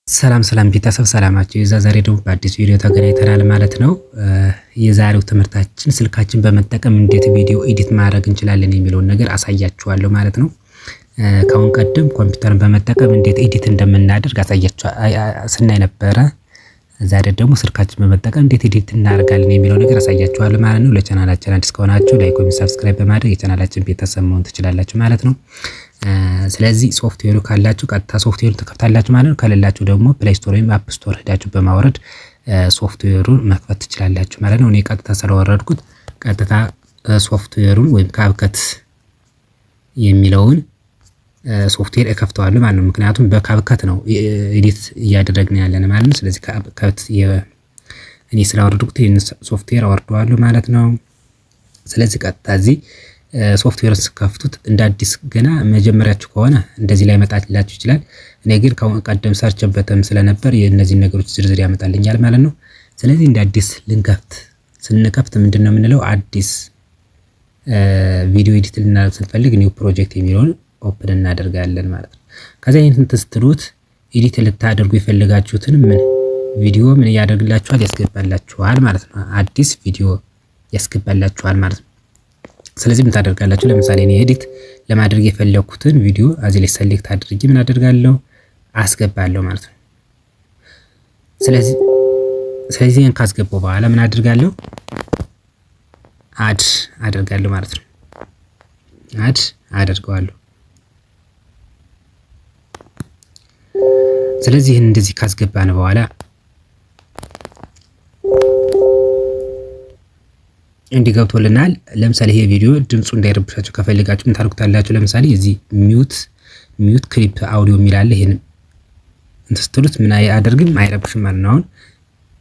ሰላም ቤተሰብ ሰላማችሁ ይብዛ። ዛሬ ደግሞ በአዲስ ቪዲዮ ተገናኝተናል ማለት ነው። የዛሬው ትምህርታችን ስልካችን በመጠቀም እንዴት ቪዲዮ ኤዲት ማድረግ እንችላለን የሚለውን ነገር አሳያችኋለሁ ማለት ነው። ከአሁን ቀደም ኮምፒውተርን በመጠቀም እንዴት ኤዲት እንደምናደርግ ስናይ ነበረ። ዛሬ ደግሞ ስልካችን በመጠቀም እንዴት ኤዲት እናደርጋለን የሚለው ነገር አሳያችኋለሁ ማለት ነው። ለቻናላችን አዲስ ከሆናችሁ ላይክ ወይም ሰብስክራይብ በማድረግ የቻናላችን ቤተሰብ መሆን ትችላላችሁ ማለት ነው። ስለዚህ ሶፍትዌሩ ካላችሁ ቀጥታ ሶፍትዌሩን ተከፍታላችሁ ማለት ነው። ከሌላችሁ ደግሞ ፕሌይ ስቶር ወይም አፕ ስቶር ሄዳችሁ በማውረድ ሶፍትዌሩን መክፈት ትችላላችሁ ማለት ነው። እኔ ቀጥታ ስለወረድኩት ቀጥታ ሶፍትዌሩን ወይም ካብከት የሚለውን ሶፍትዌር እከፍተዋለሁ ማለት ነው። ምክንያቱም በካብከት ነው ኤዲት እያደረግን ያለን ማለት ነው። ስለዚህ ካብከት እኔ ስላወረድኩት ይሄን ሶፍትዌር አወርደዋለሁ ማለት ነው። ስለዚህ ቀጥታ እዚህ ሶፍትዌርን ስከፍቱት እንደ አዲስ ገና መጀመሪያችሁ ከሆነ እንደዚህ ላይ መጣላችሁ ይችላል። እኔ ግን ከአሁን ቀደም ሰርችበትም ስለነበር የእነዚህን ነገሮች ዝርዝር ያመጣልኛል ማለት ነው። ስለዚህ እንደ አዲስ ስንከፍት ምንድነው የምንለው? አዲስ ቪዲዮ ኤዲት ልናደርግ ስንፈልግ ኒው ፕሮጀክት የሚለውን ኦፕን እናደርጋለን ማለት ነው። ከዛ ይሄን ስትሉት ኤዲት ልታደርጉ የፈለጋችሁትን ቪዲዮ ምን ያደርግላችኋል? ያስገባላችኋል ማለት ነው። አዲስ ቪዲዮ ያስገባላችኋል ማለት ነው። ስለዚህ ምን ታደርጋላችሁ? ለምሳሌ እኔ ኤዲት ለማድረግ የፈለኩትን ቪዲዮ እዚህ ላይ ሰሌክት አድርጌ ምን አደርጋለሁ? አስገባለሁ ማለት ነው። ስለዚህ ይሄን ካስገባው በኋላ ምን አደርጋለሁ? አድ አደርጋለሁ ማለት ነው። አድ አደርገዋለሁ። ስለዚህ ይሄን እንደዚህ ካስገባን በኋላ እንዲገብቶልናል። ለምሳሌ ይሄ ቪዲዮ ድምፁ እንዳይረብሻችሁ ከፈልጋችሁ ምን ታደርጉታላችሁ? ለምሳሌ እዚህ ሚዩት ክሊፕ አውዲዮ የሚል አለ። ይሄን እንትስትሉት ምን አያደርግም አይረብሽም ማለት ነው። አሁን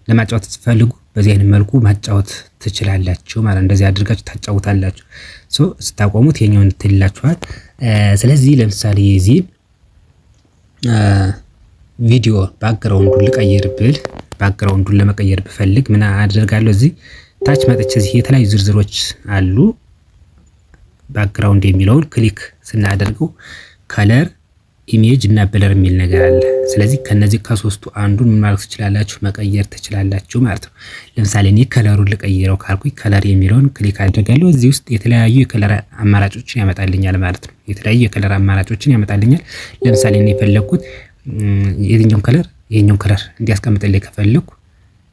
ለማጫወት ስትፈልጉ በዚህ አይነት መልኩ ማጫወት ትችላላችሁ ማለት እንደዚህ አድርጋችሁ ታጫውታላችሁ። ስታቆሙት የኛውን ትልላችኋል። ስለዚህ ለምሳሌ እዚህ ቪዲዮ ባክግራውንዱን ልቀይር ብል ባክግራውንዱን ለመቀየር ብፈልግ ምን አደርጋለሁ? እዚህ ታች መጥቼ እዚህ የተለያዩ ዝርዝሮች አሉ። ባክግራውንድ የሚለውን ክሊክ ስናደርገው ከለር፣ ኢሜጅ እና ብለር የሚል ነገር አለ። ስለዚህ ከነዚህ ከሶስቱ አንዱን ምን ማለት ትችላላችሁ? መቀየር ትችላላችሁ ማለት ነው። ለምሳሌ እኔ ከለሩን ልቀይረው ካልኩኝ ከለር የሚለውን ክሊክ አድርጋለሁ። እዚህ ውስጥ የተለያዩ የከለር አማራጮችን ያመጣልኛል ማለት ነው። የተለያዩ የከለር አማራጮችን ያመጣልኛል። ለምሳሌ እኔ የፈለኩት የትኛውን ከለር ይሄኛውን ከለር እንዲያስቀምጥልኝ ከፈለኩ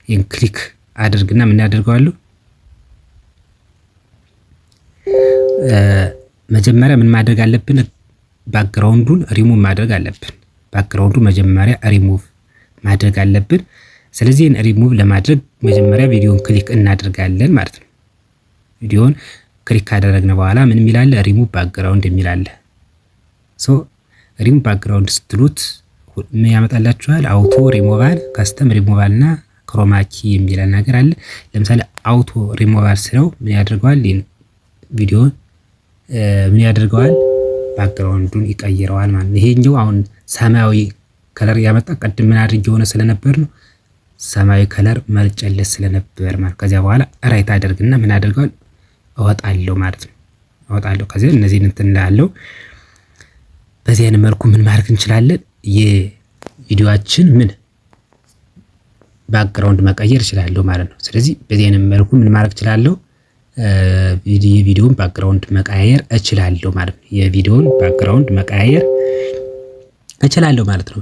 ይሄን ክሊክ አድርግና ምን ያደርገዋለሁ? መጀመሪያ ምን ማድረግ አለብን? ባክግራውንዱን ሪሙቭ ማድረግ አለብን። ባክግራውንዱ መጀመሪያ ሪሙቭ ማድረግ አለብን። ስለዚህ ሪሙቭ ለማድረግ መጀመሪያ ቪዲዮን ክሊክ እናደርጋለን ማለት ነው። ቪዲዮን ክሊክ ካደረግን በኋላ ምን የሚላል? ሪሙቭ ባክግራውንድ የሚላል። ሪሙቭ ባክግራውንድ ስትሉት ምን ያመጣላችኋል? አውቶ ሪሙቫል፣ ከስተም ሪሙቫል እና ክሮማኪ የሚል ነገር አለ። ለምሳሌ አውቶ ሪሙቫል ስለው ምን ያደርገዋል? ቪዲዮን ምን ያደርገዋል? ባክግራውንዱን ይቀይረዋል ማለት ነው። ይሄኛው አሁን ሰማያዊ ከለር ያመጣ ቀድም ምን አድርጌ ሆነ ስለነበር ነው ሰማያዊ ከለር መርጨለት ስለነበር ማለት። ከዚያ በኋላ ራይት አደርግና ምን አደርገዋል? እወጣለሁ ማለት ነው። እወጣለሁ። ከዚያ እነዚህን እንትን ላለው በዚህ አይነት መልኩ ምን ማድረግ እንችላለን? የቪዲዮአችን ባክግራውንድ መቀየር እችላለሁ ማለት ነው። ስለዚህ በዚህ አይነት መልኩ ምን ማድረግ እችላለሁ? የቪዲዮን ባክግራውንድ መቀያየር እችላለሁ ማለት ነው። የቪዲዮን ባክግራውንድ መቀያየር እችላለሁ ማለት ነው።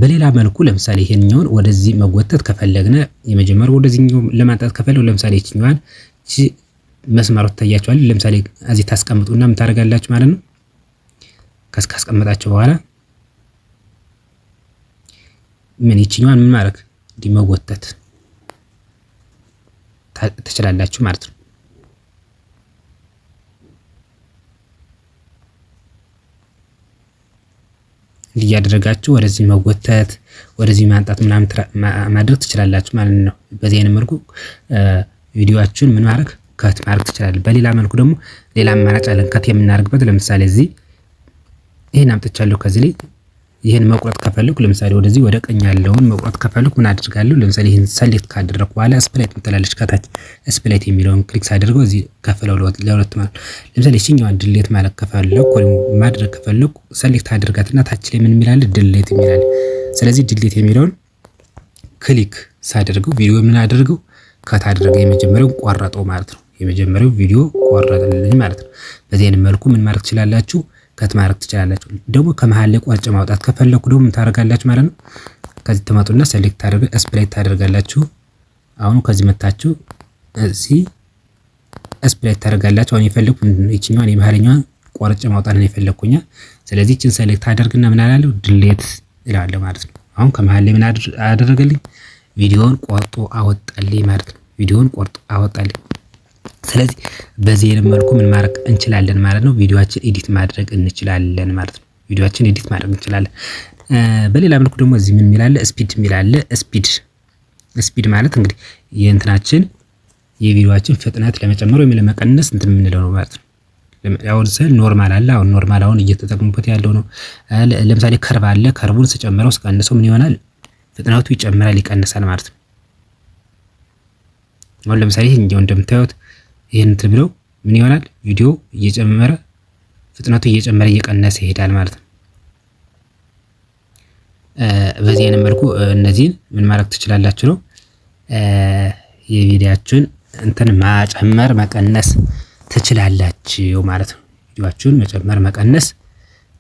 በሌላ መልኩ ለምሳሌ ይሄንኛውን ወደዚህ መጎተት ከፈለግነ የመጀመሪያው ወደዚህኛው ለማንጣት ከፈለጉ ለምሳሌ እቺኛዋን መስመሩ ታያችኋል። ለምሳሌ እዚህ ታስቀምጡና ምን ታደርጋላችሁ ማለት ነው። ካስቀመጣችሁ በኋላ እቺኛዋን ምን ማድረግ እንዲመጎተት ትችላላችሁ ማለት ነው። እንዲያደርጋችሁ ወደዚህ መጎተት ወደዚህ ማንጣት ምናምን ማድረግ ትችላላችሁ ማለት ነው። በዚህ አይነት መልኩ ቪዲዮአችሁን ምን ማድረግ ከት ማድረግ ትችላላችሁ። በሌላ መልኩ ደግሞ ሌላ አማራጭ አለን ከት የምናደርግበት። ለምሳሌ እዚህ ይሄን አምጥቻለሁ። ከዚህ ላይ ይሄን መቁረጥ ከፈለኩ ለምሳሌ ወደዚህ ወደ ቀኝ ያለውን መቁረጥ ከፈለኩ ምን አድርጋለሁ? ለምሳሌ ይሄን ሰሌክት ካደረኩ በኋላ ስፕላይት ምትላለች ከታች ስፕላይት የሚለውን ክሊክ ሳደርገው እዚህ ከፈለው ለሁለት ማለት ለምሳሌ እሺኛው ድሌት ማለት ከፈለኩ ወይም ማድረግ ከፈለኩ ሰሌክት አድርጋትና ታች ላይ ምን የሚላል? ድሌት የሚላል ስለዚህ ዲሊት የሚለውን ክሊክ ሳደርገው ቪዲዮ ምን አደርገው ከታደረገ የመጀመሪያው ቆረጠው ማለት ነው። የመጀመሪያው ቪዲዮ ቆረጠልኝ ማለት ነው። በዚህ አይነት መልኩ ምን ማድረግ ትችላላችሁ? ከት ማድረግ ትችላላችሁ። ደግሞ ከመሃል ላይ ቆርጬ ማውጣት ከፈለኩ ደግሞ ምን ታደርጋላችሁ ማለት ነው። ከዚህ ትመጡና ሴሌክት ታደርጉ ስፕላይት ታደርጋላችሁ። አሁን ከዚህ መታችሁ እዚህ ስፕላይት ታደርጋላችሁ። አሁን የፈለኩት ይችኛዋን የመሃለኛዋን ቆርጬ ማውጣት ነው የፈለኩኛ። ስለዚህ እቺን ሴሌክት አደርግና ምን አላለሁ ዲሊት እላለሁ ማለት ነው። አሁን ከመሃል ላይ ምን አደረገልኝ? ቪዲዮውን ቆርጦ አወጣልኝ ማለት ነው። ቪዲዮውን ቆርጦ አወጣልኝ። ስለዚህ በዚህ አይነት መልኩ ምን ማድረግ እንችላለን ማለት ነው። ቪዲዮአችን ኤዲት ማድረግ እንችላለን ማለት ነው። ቪዲዮአችን ኤዲት ማድረግ እንችላለን። በሌላ መልኩ ደግሞ እዚህ ምን የሚላለ ስፒድ የሚላለ ስፒድ ማለት እንግዲህ የእንትናችን የቪዲዮአችን ፍጥነት ለመጨመር ወይም ለመቀነስ እንትን የምንለው ነው ማለት ነው። አሁን ኖርማል አለ። አሁን ኖርማል አሁን እየተጠቀሙበት ያለው ነው። ለምሳሌ ከርብ አለ። ከርቡን ስጨምረው ስቀንሰው ምን ይሆናል? ፍጥነቱ ይጨምራል ይቀንሳል ማለት ነው። አሁን ለምሳሌ ይሄኛው እንደምታዩት ይሄን እንትን ብለው ምን ይሆናል? ቪዲዮ እየጨመረ ፍጥነቱ እየጨመረ እየቀነሰ ይሄዳል ማለት ነው። በዚህ አይነት መልኩ እነዚህን ምን ማድረግ ትችላላችሁ ነው የቪዲዮአችሁን እንትን ማጨመር መቀነስ ትችላላችሁ ማለት ነው። ቪዲዮአችሁን መጨመር መቀነስ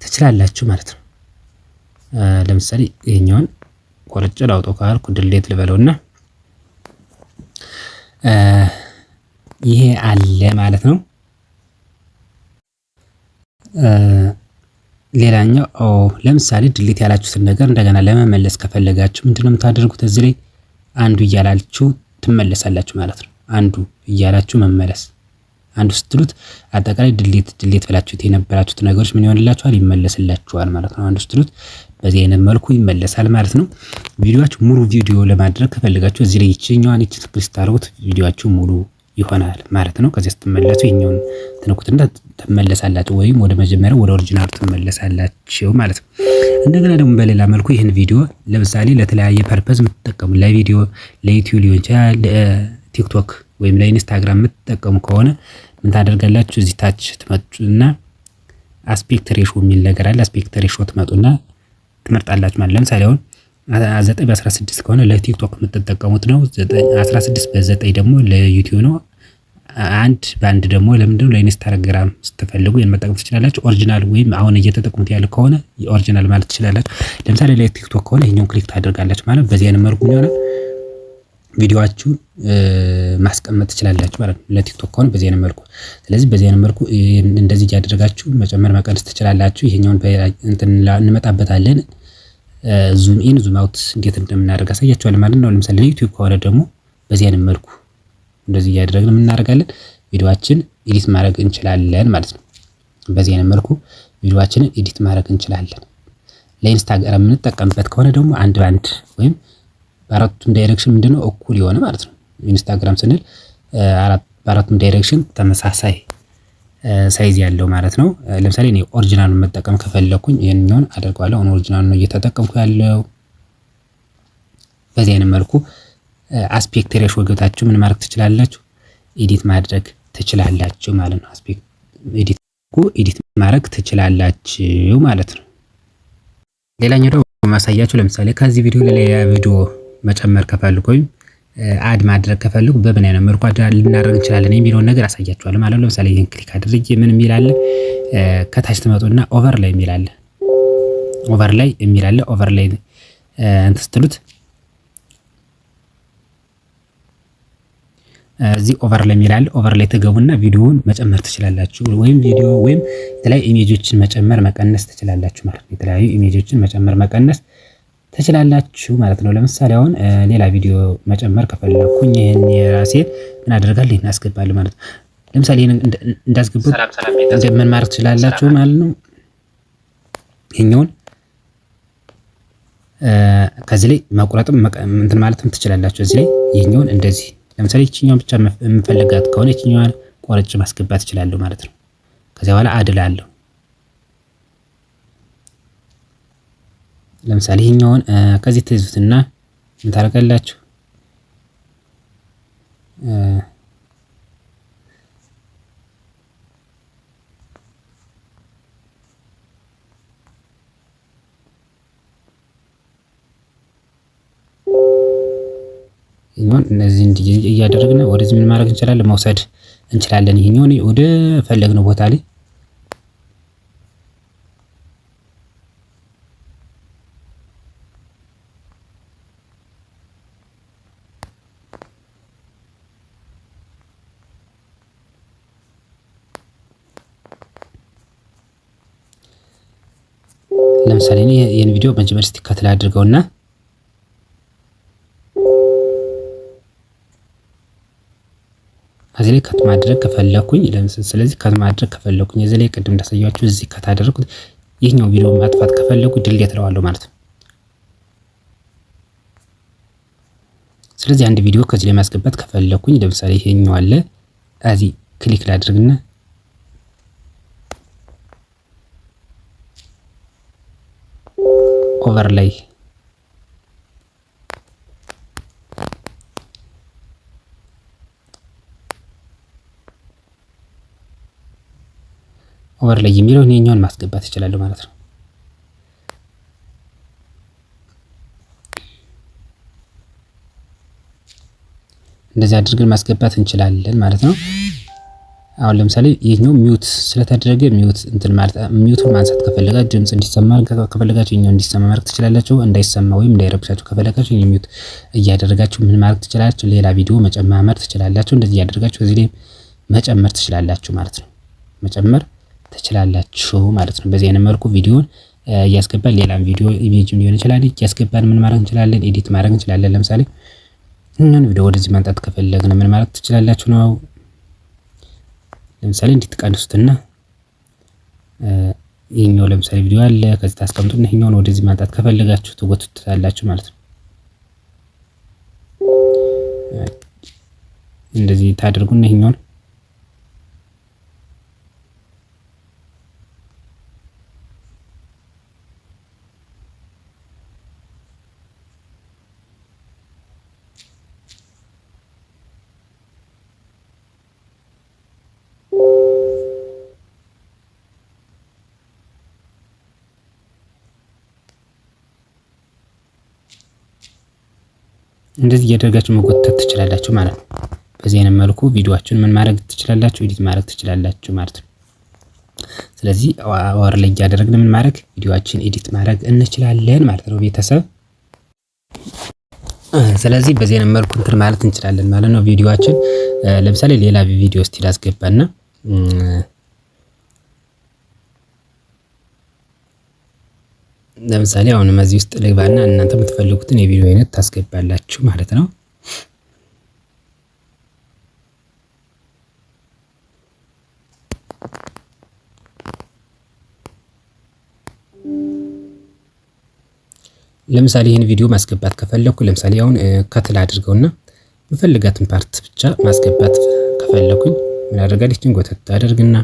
ትችላላችሁ ማለት ነው። ለምሳሌ ይሄኛውን ቆርጬ ላውጣው ካልኩ ዲሊት ልበለውና ይሄ አለ ማለት ነው። ሌላኛው ለምሳሌ ዲሊት ያላችሁትን ነገር እንደገና ለመመለስ ከፈለጋችሁ ምንድነው የምታደርጉት? እዚህ ላይ አንዱ እያላችሁ ትመለሳላችሁ ማለት ነው። አንዱ እያላችሁ መመለስ አንዱ ስትሉት አጠቃላይ ዲሊት ብላችሁት የነበራችሁት ነገሮች ምን ይሆንላችኋል? ይመለስላችኋል ማለት ነው። አንዱ ስትሉት በዚህ አይነት መልኩ ይመለሳል ማለት ነው። ቪዲዮአችሁ ሙሉ ቪዲዮ ለማድረግ ከፈለጋችሁ እዚህ ላይ ይችኛዋን ክሊክ ስታደርጉት ቪዲዮአችሁ ሙሉ ይሆናል ማለት ነው። ከዚህ ስትመለሱ ይሄኛውን ትነኩትና ትመለሳላችሁ ወይም ወደ መጀመሪያው ወደ ኦሪጂናል ትመለሳላችሁ ማለት ነው። እንደገና ደግሞ በሌላ መልኩ ይሄን ቪዲዮ ለምሳሌ ለተለያየ ፐርፐዝ የምትጠቀሙ ለቪዲዮ ለዩቲዩብ ሊሆን ይችላል፣ ለቲክቶክ ወይም ለኢንስታግራም የምትጠቀሙ ከሆነ ምን ታደርጋላችሁ? እዚህ ታች ትመጡና አስፔክት ሬሾ የሚል ነገር አለ። አስፔክት ሬሾ ትመጡና ትመርጣላችሁ ማለት ለምሳሌ አሁን 9:16 ከሆነ ለቲክቶክ የምትጠቀሙት ነው። 16:9 ደግሞ ለዩቲዩብ ነው። 1:1 ደግሞ ለምንድነው ለኢንስታግራም ስትፈልጉ መጠቀም ትችላላችሁ። ኦሪጂናል ወይም አሁን እየተጠቀሙት ያለ ከሆነ ኦሪጂናል ማለት ትችላላችሁ። ለምሳሌ ለቲክቶክ ከሆነ ይሄኛውን ክሊክ ታደርጋላችሁ ማለት በዚህ አይነት መልኩ ነው ቪዲዮአችሁን ማስቀመጥ ትችላላችሁ ማለት ነው። ለቲክቶክ ከሆነ በዚህ አይነት መልኩ። ስለዚህ በዚህ አይነት መልኩ እንደዚህ እያደረጋችሁ መጨመር መቀነስ ትችላላችሁ። ይሄኛውን እንትን እንመጣበታለን። ዙም ኢን ዙም አውት እንዴት እንደምናደርግ አሳያችኋለሁ ማለት ነው። ለምሳሌ ለዩቲዩብ ከሆነ ደግሞ በዚህ አይነት መልኩ እንደዚህ እያደረግን እናደርጋለን። ቪዲዮአችን ኤዲት ማድረግ እንችላለን ማለት ነው። በዚህ አይነት መልኩ ቪዲዮአችንን ኤዲት ማድረግ እንችላለን። ለኢንስታግራም የምንጠቀምበት ከሆነ ደግሞ አንድ ባንድ ወይም በአራቱም ዳይሬክሽን ምንድነው እኩል የሆነ ማለት ነው። ኢንስታግራም ስንል በአራቱም ዳይሬክሽን ተመሳሳይ ሳይዝ ያለው ማለት ነው። ለምሳሌ እኔ ኦሪጂናሉን መጠቀም ከፈለኩኝ ይሄንኛውን አደርገዋለሁ። አሁን ኦሪጂናሉን ነው እየተጠቀምኩ ያለው። በዚህ አይነት መልኩ አስፔክት ሬሾ ገብታችሁ ምን ማድረግ ትችላላችሁ? ኤዲት ማድረግ ትችላላችሁ ማለት ነው። አስፔክት ኤዲት ማድረግ ትችላላችሁ ማለት ነው። ሌላኛው ደግሞ ማሳያችሁ ለምሳሌ ከዚህ ቪዲዮ ለሌላ ቪዲዮ መጨመር ከፈልኩ ወይም አድ ማድረግ ከፈልኩ በምን አይነት መልኩ አድ ልናደርግ እንችላለን የሚለውን ነገር አሳያችኋለሁ ማለት ነው። ለምሳሌ ይሄን ክሊክ አድርጌ ምን የሚል አለ ከታች ትመጡና ኦቨርላይ የሚል አለ። ኦቨርላይ እንትን ስትሉት እዚህ ኦቨርላይ የሚል አለ። ኦቨርላይ ትገቡና ቪዲዮውን መጨመር ትችላላችሁ ወይም የተለያዩ ኢሜጆችን መጨመር መቀነስ ትችላላችሁ ማለት ነው። የተለያዩ ኢሜጆችን መጨመር መቀነስ ትችላላችሁ ማለት ነው። ለምሳሌ አሁን ሌላ ቪዲዮ መጨመር ከፈለኩኝ ይሄን የራሴን ምን አደርጋለሁ? ይሄን አስገባለሁ ማለት ነው። ለምሳሌ ይሄን እንዳስገቡት ምን ማድረግ ትችላላችሁ ማለት ነው። ይሄኛውን ከዚህ ላይ መቁረጥም እንትን ማለትም ትችላላችሁ። እዚህ ላይ ይሄኛውን እንደዚህ ለምሳሌ ይችኛውን ብቻ የምፈልጋት ከሆነ ይችኛዋን ቆርጬ ማስገባት እችላለሁ ማለት ነው። ከዚያ በኋላ አድላለሁ። ለምሳሌ ይሄኛውን ከዚህ ትይዙትና ምን ታደርጋላችሁ? ይሄኛውን እነዚህ እንዲህ እያደረግን ወደዚህ ምን ማድረግ እንችላለን? መውሰድ እንችላለን። ይሄኛውን ወደ ፈለግነው ቦታ ላይ ለምሳሌ እኔ ይሄን ቪዲዮ መጀመሪያ ስትከተል አድርገውና እዚህ ላይ ከት ማድረግ ከፈለኩኝ ስለዚህ ከት ማድረግ ከፈለኩኝ እዚህ ላይ ቅድም እንዳሳያችሁ እዚህ ከት አደረኩት ይሄኛው ቪዲዮ ማጥፋት ከፈለኩ ድሌት እለዋለሁ ማለት ነው። ስለዚህ አንድ ቪዲዮ ከዚህ ላይ ማስገባት ከፈለኩኝ ለምሳሌ ይሄኛው አለ እዚህ ክሊክ ላድርግና ኦቨርላይ ኦቨርላይ የሚለውን ይሄኛውን ማስገባት ይችላል ማለት ነው። እንደዚህ አድርገን ማስገባት እንችላለን ማለት ነው። አሁን ለምሳሌ ይሄኛው ሚውት ስለተደረገ ሚውት እንትን ማለት ሚውቱን ማንሳት ከፈለጋችሁ ድምጽ እንዲሰማ ከፈለጋችሁ ይሄኛው እንዲሰማ ማድረግ ትችላላችሁ። እንዳይሰማ ወይም እንዳይረብሻችሁ ከፈለጋችሁ ይሄን ሚውት እያደረጋችሁ ምን ማድረግ ትችላላችሁ? ሌላ ቪዲዮ መጨመር ትችላላችሁ። እንደዚህ እያደረጋችሁ እዚህ ላይ መጨመር ትችላላችሁ ማለት ነው። መጨመር ትችላላችሁ ማለት ነው። በዚህ አይነት መልኩ ቪዲዮን እያስገባን ሌላም ቪዲዮ ኢሜጅም ሊሆን ይችላል እያስገባን ምን ማድረግ እንችላለን? ኤዲት ማድረግ እንችላለን። ለምሳሌ እኛን ቪዲዮ ወደዚህ ማንጣት ከፈለግን ምን ማድረግ ትችላላችሁ ነው። ለምሳሌ እንድትቀንሱትና ይሄኛው ለምሳሌ ቪዲዮ አለ ከዚህ ታስቀምጡና ይሄኛውን ወደዚህ ማንጣት ከፈለጋችሁ ትጎትቱታላችሁ ማለት ነው። እንደዚህ ታደርጉና ይሄኛውን እንደዚህ እያደረጋችሁ መጎተት ትችላላችሁ ማለት ነው። በዚህ አይነት መልኩ ቪዲዮአችሁን ምን ማድረግ ትችላላችሁ? ኤዲት ማድረግ ትችላላችሁ ማለት ነው። ስለዚህ ኦቨርላይ እያደረግን ምን ማድረግ ቪዲዮአችን ኤዲት ማድረግ እንችላለን ማለት ነው ቤተሰብ። ስለዚህ በዚህ አይነት መልኩ እንትን ማለት እንችላለን ማለት ነው ቪዲዮአችን። ለምሳሌ ሌላ ቪዲዮ ስቲል አስገባና ለምሳሌ አሁንም እዚህ ውስጥ ልግባና እናንተ የምትፈልጉትን የቪዲዮ አይነት ታስገባላችሁ ማለት ነው። ለምሳሌ ይሄን ቪዲዮ ማስገባት ከፈለኩ ለምሳሌ አሁን ከትል አድርገውና የምፈልጋትን ፓርት ብቻ ማስገባት ከፈለኩኝ ምን አደርጋለሁ? እቺን ጎተት አደርግና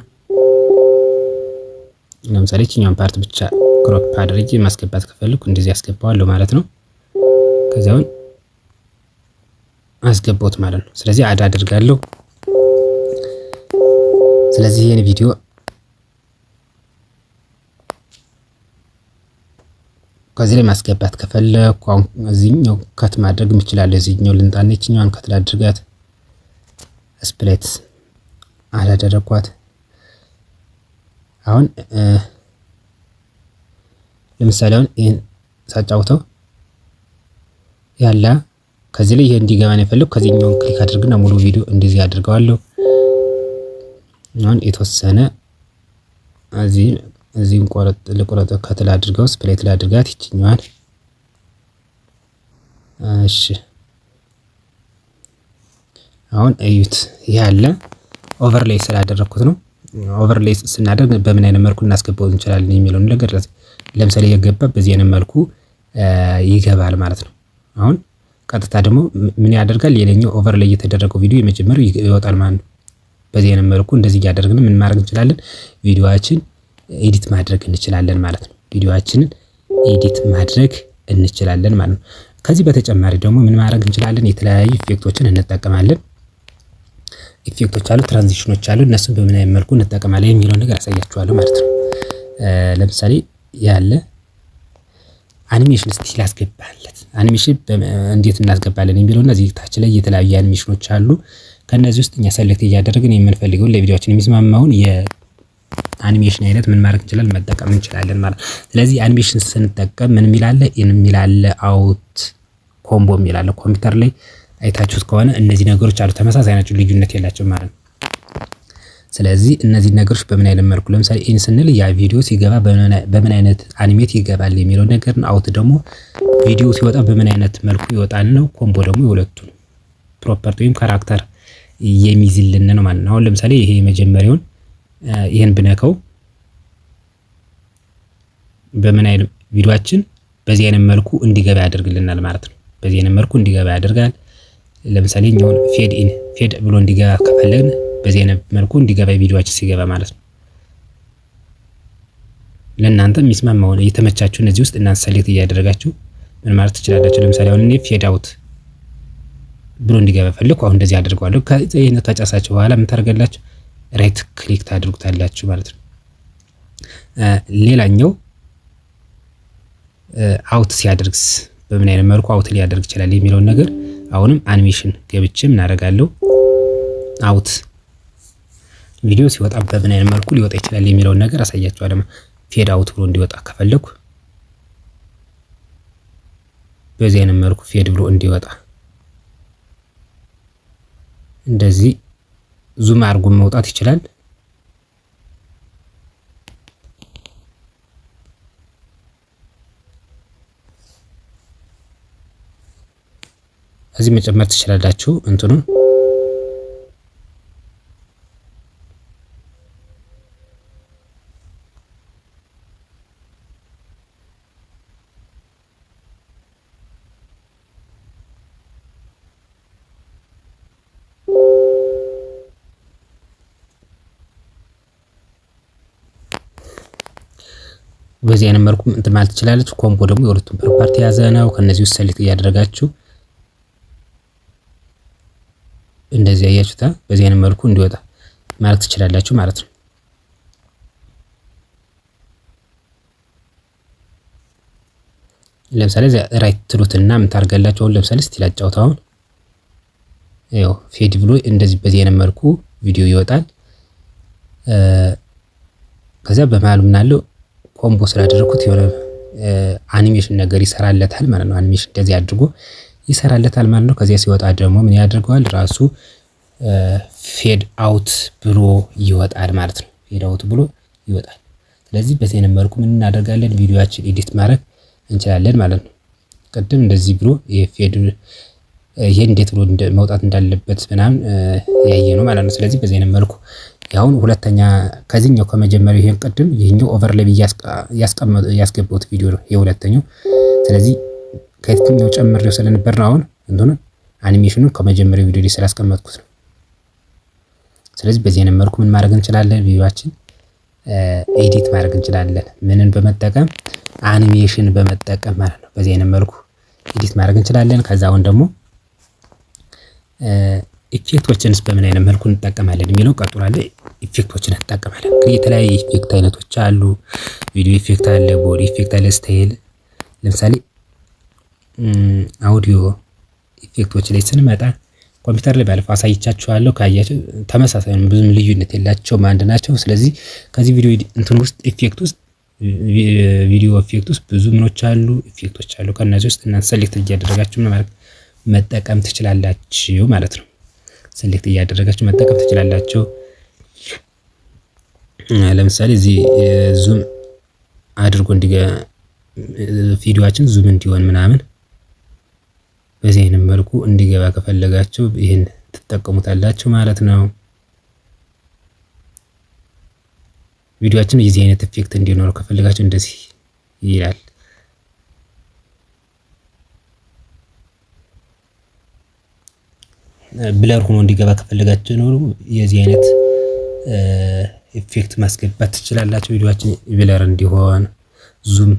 ለምሳሌ እቺኛውን ፓርት ብቻ ክሮፕ አድርጌ ማስገባት ከፈለኩ እንደዚህ አስገባዋለሁ ማለት ነው። ከዛውን አስገባውት ማለት ነው። ስለዚህ አድ አድርጋለሁ። ስለዚህ ይሄን ቪዲዮ ከዚህ ላይ ማስገባት ከፈለኩ አሁን እዚህኛው ከት ማድረግ እንችላለን። እዚህኛው ልንጣና እቺኛውን ከት ላድርጋት ስፕሌት አላደረኳት። አሁን ለምሳሌ አሁን ይሄን ሳጫውተው ያለ ከዚህ ላይ ይሄ እንዲገባ ነው የፈለኩ። ከዚህኛው ክሊክ አድርግና ሙሉ ቪዲዮ እንደዚህ አድርገዋለሁ። አሁን የተወሰነ እዚህን ለቆረጥ ከትል አድርገው ስፕሌት ላድርጋት ይችኛዋል። እሺ አሁን እዩት ያለ ኦቨርሌይ ስላደረኩት ነው። ኦቨርሌይ ስናደርግ በምን አይነት መልኩ እናስገባው እንችላለን የሚለው ነገር ለምሳሌ የገባ በዚህ አይነት መልኩ ይገባል ማለት ነው። አሁን ቀጥታ ደግሞ ምን ያደርጋል? የሌላኛው ኦቨርሌይ የተደረገው ቪዲዮ የመጀመሪያው ይወጣል ማለት ነው። በዚህ አይነት መልኩ እንደዚህ እያደረግን ምን ማድረግ እንችላለን? ቪዲዮአችን ኤዲት ማድረግ እንችላለን ማለት ነው። ቪዲዮአችንን ኤዲት ማድረግ እንችላለን ማለት ነው። ከዚህ በተጨማሪ ደግሞ ምን ማድረግ እንችላለን? የተለያዩ ኢፌክቶችን እንጠቀማለን። ኢፌክቶች አሉ፣ ትራንዚሽኖች አሉ። እነሱን በምን አይነት መልኩ እንጠቀማለን የሚለው ነገር አሳያችኋለሁ ማለት ነው። ለምሳሌ ያለ አኒሜሽን እስቲ ላስገባለት። አኒሜሽን እንዴት እናስገባለን የሚለውና እዚህ ታች ላይ የተለያዩ አኒሜሽኖች አሉ። ከነዚህ ውስጥ እኛ ሰሌክት እያደረግን የምንፈልገውን ለቪዲዮአችን የሚስማማውን የአኒሜሽን አይነት ምን ማድረግ እንችላለን መጠቀም እንችላለን ማለት ነው። ስለዚህ አኒሜሽን ስንጠቀም ምን የሚላለ ኢን የሚላለ አውት ኮምቦ የሚላለ ኮምፒውተር ላይ አይታችሁት ከሆነ እነዚህ ነገሮች አሉ። ተመሳሳይ ናቸው፣ ልዩነት የላቸውም ማለት ነው። ስለዚህ እነዚህ ነገሮች በምን አይነት መልኩ ለምሳሌ ኢን ስንል ያ ቪዲዮ ሲገባ በምን አይነት አኒሜት ይገባል የሚለው ነገር ነው። አውት ደግሞ ቪዲዮ ሲወጣ በምን አይነት መልኩ ይወጣል ነው። ኮምቦ ደግሞ የሁለቱን ፕሮፐርቲ ወይም ካራክተር የሚይዝልን ነው ማለት ነው። አሁን ለምሳሌ ይሄ የመጀመሪያውን ይሄን ብነካው በምን አይነት ቪዲዮአችን በዚህ አይነት መልኩ እንዲገባ ያደርግልናል ማለት ነው። በዚህ አይነት መልኩ እንዲገባ ያደርጋል። ለምሳሌ እኛውን ፌድ ኢን ፌድ ብሎ እንዲገባ ከፈለግን በዚህ አይነት መልኩ እንዲገባ ቪዲዮአችን ሲገባ ማለት ነው። ለእናንተ የሚስማማውን የተመቻችሁ እነዚህ ውስጥ እናንተ ሰሌክት እያደረጋችሁ ምን ማለት ትችላላችሁ። ለምሳሌ አሁን እኔ ፌድ አውት ብሎ እንዲገባ ፈልኩ። አሁን እንደዚህ አድርገዋለሁ። ከዚህ ተጫሳችሁ በኋላ ምን ታደርጋላችሁ? ራይት ክሊክ ታድርጉታላችሁ ማለት ነው። ሌላኛው አውት ሲያደርግስ በምን አይነት መልኩ አውት ሊያደርግ ይችላል የሚለውን ነገር አሁንም አኒሜሽን ገብቼ ምን አደርጋለሁ? አውት ቪዲዮ ሲወጣ በምን አይነት መልኩ ሊወጣ ይችላል የሚለውን ነገር አሳያችኋለሁ። ፌድ አውት ብሎ እንዲወጣ ከፈለኩ በዚህ አይነት መልኩ ፌድ ብሎ እንዲወጣ እንደዚህ ዙም አድርጎ መውጣት ይችላል። እዚህ መጨመር ትችላላችሁ እንትኑን በዚህ አይነት መልኩ እንትን ማለት ትችላለች። ኮምቦ ደግሞ የሁለቱም ፕሮፐርቲ የያዘ ነው። ከነዚህ ውስጥ ሰሌክት እያደረጋችሁ እንደዚህ ያያችሁታ በዚህ አይነት መልኩ እንዲወጣ ማለት ትችላላችሁ ማለት ነው። ለምሳሌ ራይት ትሉትና ምን ታርጋላችሁ? አሁን ለምሳሌ እስቲ ላጫውታው። አሁን ያው ፌድ ብሎ እንደዚህ በዚህ አይነት መልኩ ቪዲዮ ይወጣል። ከዛ በመሃሉ ምን አለው ኮምቦ ስላደረኩት የሆነ አኒሜሽን ነገር ይሰራለታል ማለት ነው። አኒሜሽን እንደዚህ አድርጎ ይሰራለታል ማለት ነው። ከዚያ ሲወጣ ደግሞ ምን ያደርገዋል? ራሱ ፌድ አውት ብሎ ይወጣል ማለት ነው። ፌድ አውት ብሎ ይወጣል። ስለዚህ በዚህ አይነት መልኩ ምን እናደርጋለን? ቪዲዮአችን ኤዲት ማድረግ እንችላለን ማለት ነው። ቅድም እንደዚህ ብሎ ይሄ እንዴት ብሎ መውጣት እንዳለበት ምናምን ያየ ነው ማለት ነው። ስለዚህ በዚህ አይነት መልኩ ያሁን ሁለተኛ ከዚህኛው ከመጀመሪያው ይሄን ቅድም ይሄኛው ኦቨርሌይ ያስገባሁት ቪዲዮ ነው የሁለተኛው። ስለዚህ ከየትኛው ጨምሬው ስለነበር ነው አሁን እንትኑ አኒሜሽኑን ከመጀመሪያው ቪዲዮ ላይ ስላስቀመጥኩት ነው። ስለዚህ በዚህ አይነት መልኩ ምን ማድረግ እንችላለን? ቪዲዮአችን ኤዲት ማድረግ እንችላለን። ምንን በመጠቀም አኒሜሽን በመጠቀም ማለት ነው። በዚህ አይነት መልኩ ኤዲት ማድረግ እንችላለን። ከዛ አሁን ደግሞ ኢፌክቶችንስ በምን አይነት መልኩ እንጠቀማለን የሚለው ቀጥሏል። ኢፌክቶችን እንጠቀማለን። እንግዲህ የተለያየ ኢፌክት አይነቶች አሉ። ቪዲዮ ኢፌክት አለ፣ ቦዲ ኢፌክት አለ፣ ስታይል። ለምሳሌ አውዲዮ ኢፌክቶች ላይ ስንመጣ ኮምፒውተር ላይ ባለፈው አሳይቻችኋለሁ። ካያችሁ ተመሳሳይ ነው፣ ብዙም ልዩነት የላቸውም፣ አንድ ናቸው። ስለዚህ ከዚህ ቪዲዮ እንትን ውስጥ ኢፌክት ውስጥ ቪዲዮ ኢፌክት ውስጥ ብዙ ምኖች አሉ፣ ኢፌክቶች አሉ። ከነዚህ ውስጥ እናንተ ሰሌክት እያደረጋችሁ ማለት መጠቀም ትችላላችሁ ማለት ነው። ሰሌክት እያደረጋችሁ መጠቀም ትችላላችሁ። ለምሳሌ እዚህ ዙም አድርጎ ቪዲዮአችን ዙም እንዲሆን ምናምን በዚህ አይነት መልኩ እንዲገባ ከፈለጋችሁ ይሄን ትጠቀሙታላችሁ ማለት ነው። ቪዲዮአችን የዚህ አይነት ኢፌክት እንዲኖረው ከፈለጋችሁ እንደዚህ ይላል። ብለር ሆኖ እንዲገባ ከፈለጋችሁ ነው የዚህ አይነት ኢፌክት ማስገባት ትችላላችሁ። ቪዲዮአችን ብለር እንዲሆን ዙም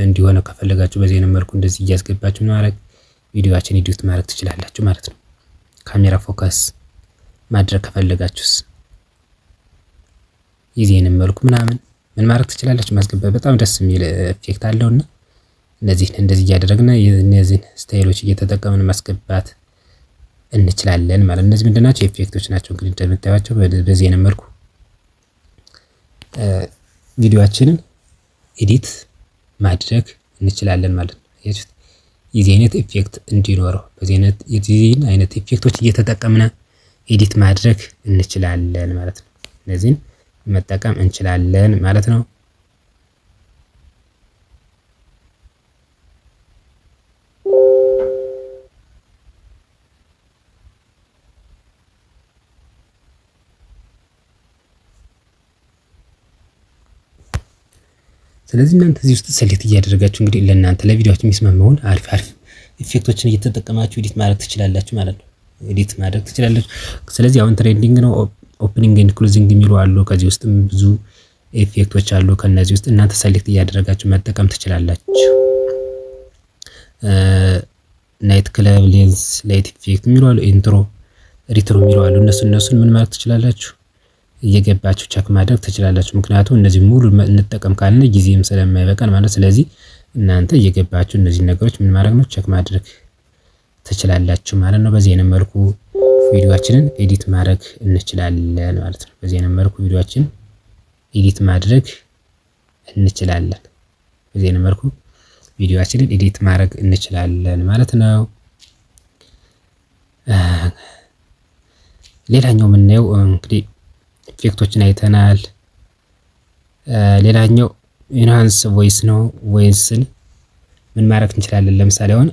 እንዲሆን ከፈለጋችሁ በዚህ አይነት መልኩ እንደዚህ እያስገባችሁ ማድረግ ቪዲዮአችን ኤዲት ማድረግ ትችላላችሁ ማለት ነው። ካሜራ ፎከስ ማድረግ ከፈለጋችሁስ የዚህ አይነት መልኩ ምናምን ምን ማድረግ ትችላላችሁ ማስገባት። በጣም ደስ የሚል ኢፌክት አለውና እነዚህን እንደዚህ እያደረግን እነዚህን ስታይሎች እየተጠቀምን ማስገባት እንችላለን ማለት ነው። እነዚህ ምንድናቸው? ኢፌክቶች ናቸው። እንግዲህ እንደምታዩቸው በዚህ አይነት መልኩ ቪዲዮአችንን ኤዲት ማድረግ እንችላለን ማለት ነው። የዚህ አይነት ኢፌክት እንዲኖረው በዚህ አይነት ኢፌክቶች እየተጠቀምን ኤዲት ማድረግ እንችላለን ማለት ነው። እነዚህን መጠቀም እንችላለን ማለት ነው። ስለዚህ እናንተ እዚህ ውስጥ ሰሌክት እያደረጋችሁ እንግዲህ ለእናንተ ለቪዲዮአችሁ የሚስማማውን አሪፍ ኢፌክቶችን እየተጠቀማችሁ ኤዲት ማድረግ ትችላላችሁ ማለት ነው። ኤዲት ማድረግ ትችላላችሁ። ስለዚህ አሁን ትሬንዲንግ ነው። ኦፕኒንግ ኤንድ ክሎዚንግ የሚሉ አሉ። ከዚህ ውስጥም ብዙ ኢፌክቶች አሉ። ከነዚህ ውስጥ እናንተ ሰሌክት እያደረጋችሁ መጠቀም ትችላላችሁ። ናይት ክለብ፣ ሌንስ፣ ላይት ኢፌክት የሚሉ አሉ። ኢንትሮ፣ ሪትሮ የሚሉ አሉ። እነሱን ምን ማለት ትችላላችሁ እየገባችሁ ቸክ ማድረግ ትችላላችሁ። ምክንያቱም እነዚህ ሙሉ እንጠቀም ካልን ጊዜም ስለማይበቃን ማለት ስለዚህ እናንተ እየገባችሁ እነዚህ ነገሮች ምን ማድረግ ነው ቸክ ማድረግ ትችላላችሁ ማለት ነው። በዚህ አይነት መልኩ ቪዲዮአችንን ኤዲት ማድረግ እንችላለን ማለት ነው። በዚህ አይነት መልኩ ቪዲዮአችንን ኤዲት ማድረግ እንችላለን። በዚህ አይነት መልኩ ቪዲዮአችንን ኤዲት ማድረግ እንችላለን ማለት ነው። ሌላኛው የምናየው እንግዲህ ኢፌክቶችን አይተናል። ሌላኛው ኢንሃንስ ቮይስ ነው። ቮይስን ምን ማድረግ እንችላለን? ለምሳሌ አሁን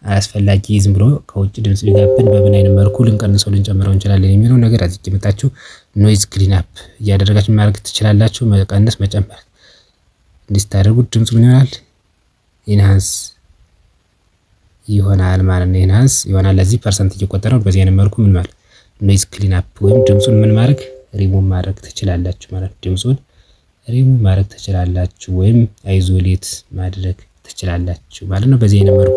አስፈላጊ ዝም ብሎ ከውጭ ድምጽ ቢጋብን በምን አይነት መልኩ ልንቀንሰው ልንጨምረው እንችላለን የሚለው ነገር እዚህ ከመጣችሁ ኖይዝ ክሊን አፕ እያደረጋችሁ ማድረግ ትችላላችሁ። መቀነስ መጨመር እንዲስታደርጉት ድምጽ ምን ይሆናል? ኢንሃንስ ይሆናል ማለት ነው። ኢንሃንስ ይሆናል። ለዚህ ፐርሰንት እየቆጠረ ነው። በዚህ አይነት መልኩ ምን ማለት ኖይዝ ክሊን አፕ ወይም ድምጹን ምን ማድረግ ሪሙቭ ማድረግ ትችላላችሁ ማለት ነው። ድምጹን ሪሙቭ ማድረግ ትችላላችሁ ወይም አይዞሌት ማድረግ ትችላላችሁ ማለት ነው። በዚህ አይነት መልኩ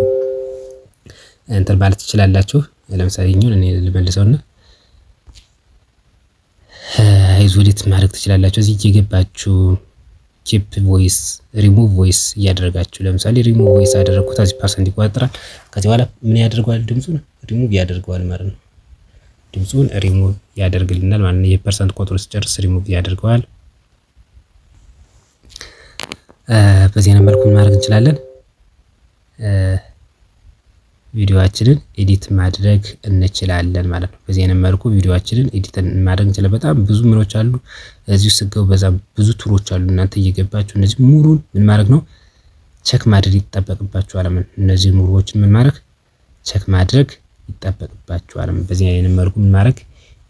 እንትን ማለት ትችላላችሁ። ለምሳሌ እኔ ልመልሰውና አይዞሌት ማድረግ ትችላላችሁ። እዚህ እየገባችሁ ኪፕ ቮይስ፣ ሪሙቭ ቮይስ እያደረጋችሁ ለምሳሌ ሪሙቭ ቮይስ አደረኩት። እዚህ ፐርሰንት ይቆጥራል። ከዚህ በኋላ ምን ያደርገዋል? ድምጹን ሪሙቭ ያደርገዋል ማለት ነው። ድምጹን ሪሙቭ ያደርግልናል ማለት ነው። የፐርሰንት ቁጥሩ ሲጨርስ ሪሙቭ ያደርገዋል። በዚህ አይነት መልኩ ማድረግ እንችላለን። ቪዲዮአችንን ኤዲት ማድረግ እንችላለን ማለት ነው። በዚህ አይነት መልኩ ቪዲዮአችንን ኤዲት ማድረግ እንችላለን። በጣም ብዙ ምኖች አሉ እዚህ ውስጥ ገው በዛም ብዙ ቱሮች አሉ። እናንተ እየገባችሁ እነዚህ ሙሉን ምን ማድረግ ነው ቼክ ማድረግ ይጠበቅባችኋል። እነዚህ ሙሉዎችን ምን ማድረግ ቼክ ማድረግ ይጠበቅባችኋል። በዚህ አይነት መልኩ ምን ማድረግ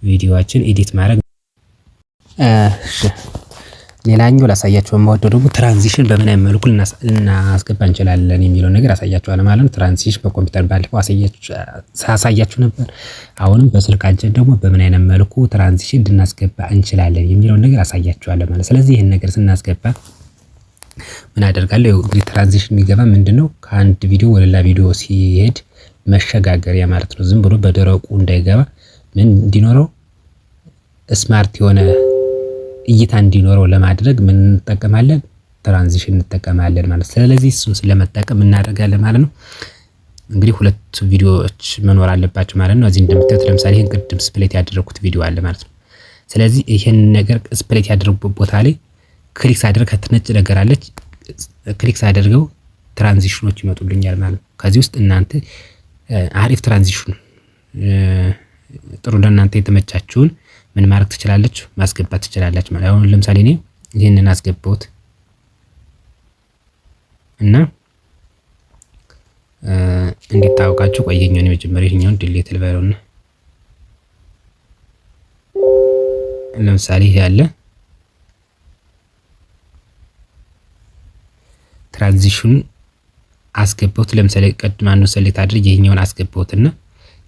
ቪዲዮአችን ኤዲት ማድረግ። ሌላኛው ላሳያችሁ የምወደው ደግሞ ትራንዚሽን በምን አይነት መልኩ ልናስገባ እንችላለን የሚለው ነገር አሳያችኋለሁ ማለት ነው። ትራንዚሽን በኮምፒውተር ባለፈው አሳያችሁ ነበር። አሁንም በስልካችን ደግሞ በምን አይነት መልኩ ትራንዚሽን ልናስገባ እንችላለን የሚለውን ነገር አሳያችኋለሁ ማለት። ስለዚህ ይሄን ነገር ስናስገባ ምን አደርጋለሁ? እንግዲህ ትራንዚሽን የሚገባ ምንድነው ከአንድ ቪዲዮ ወደ ሌላ ቪዲዮ ሲሄድ መሸጋገሪያ ማለት ነው። ዝም ብሎ በደረቁ እንዳይገባ ምን እንዲኖረው ስማርት የሆነ እይታ እንዲኖረው ለማድረግ ምን እንጠቀማለን? ትራንዚሽን እንጠቀማለን ማለት። ስለዚህ እሱን ስለመጠቀም እናደርጋለን ማለት ነው። እንግዲህ ሁለት ቪዲዮዎች መኖር አለባቸው ማለት ነው። እዚህ እንደምታዩት ለምሳሌ ይሄን ቅድም ስፕሌት ያደረኩት ቪዲዮ አለ ማለት ነው። ስለዚህ ይሄን ነገር ስፕሌት ያደረኩበት ቦታ ላይ ክሊክ ሳደርግ ከትነጭ ነገር አለች። ክሊክ ሳደርገው ትራንዚሽኖች ይመጡልኛል ማለት ነው። ከዚህ ውስጥ እናንተ አሪፍ ትራንዚሽን ጥሩ ለእናንተ የተመቻችሁን ምን ማድረግ ትችላላችሁ? ማስገባት ትችላላችሁ ማለት። አሁን ለምሳሌ እኔ ይሄንን አስገባሁት እና እንዲታወቃችሁ ቆየኛው ነው መጀመሪያ ይሄኛውን ዲሊት ልበለውና ለምሳሌ ይሄ ያለ ትራንዚሽን አስገባሁት። ለምሳሌ ቀድማ ነው ሰሌክት አድርጌ ይሄኛውን አስገባሁትና